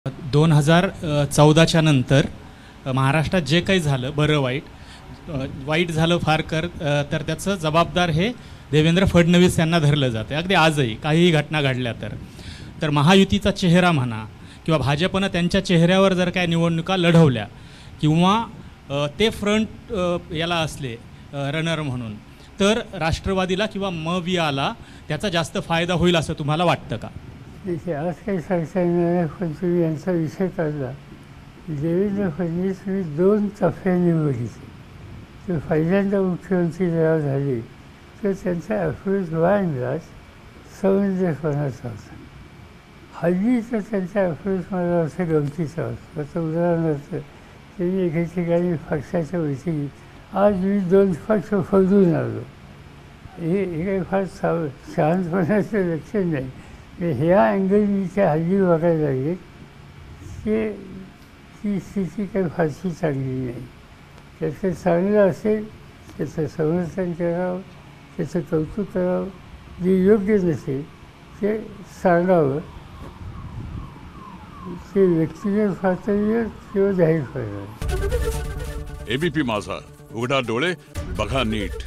2014च्या नंतर महाराष्ट्रात जे काही झालं बरं वाईट झालं फार तर त्याचं जबाबदार हे देवेंद्र फडणवीस यांना धरलं जातं. अगदी आजही काहीही घटना घडल्या तर महायुतीचा चेहरा म्हणा किंवा भाजपनं त्यांच्या चेहऱ्यावर जर काय निवडणुका लढवल्या किंवा ते फ्रंट याला असले रनर म्हणून तर राष्ट्रवादीला किंवा मवियाला त्याचा जास्त फायदा होईल असं तुम्हाला वाटतं का? आज काही सांगता येणार नाही, पण तुम्ही यांचा विषय काढला. देवेंद्र फडणवीस दोन टप्प्यांनी बघितले. ते पहिल्यांदा मुख्यमंत्री जेव्हा झाले तर त्यांचा अप्रोच बाय अँड लार्ज संवेदनशीलपणाचा होता. हल्ली तर त्यांचा अप्रोच मला असं गमतीचा असतो. आता उदाहरणार्थ त्यांनी एका ठिकाणी पक्षाच्या बैठकीत आज मी 2 पक्ष फोडून आलो. हे काही फार शहाणपणाचं लक्षण नाही. ह्या अँगल मी त्या हल्ली बघायला लागले की ती स्थिती काही फारशी चांगली नाही. त्याचं चांगलं असेल त्याचं समर्थन करावं, त्याचं कौतुक करावं. जे योग्य नसेल ते सांगावं. ते व्यक्तिगत पातळीवर किंवा जाहीर करावं. एबीपी माझा, उघडा डोळे बघा नीट.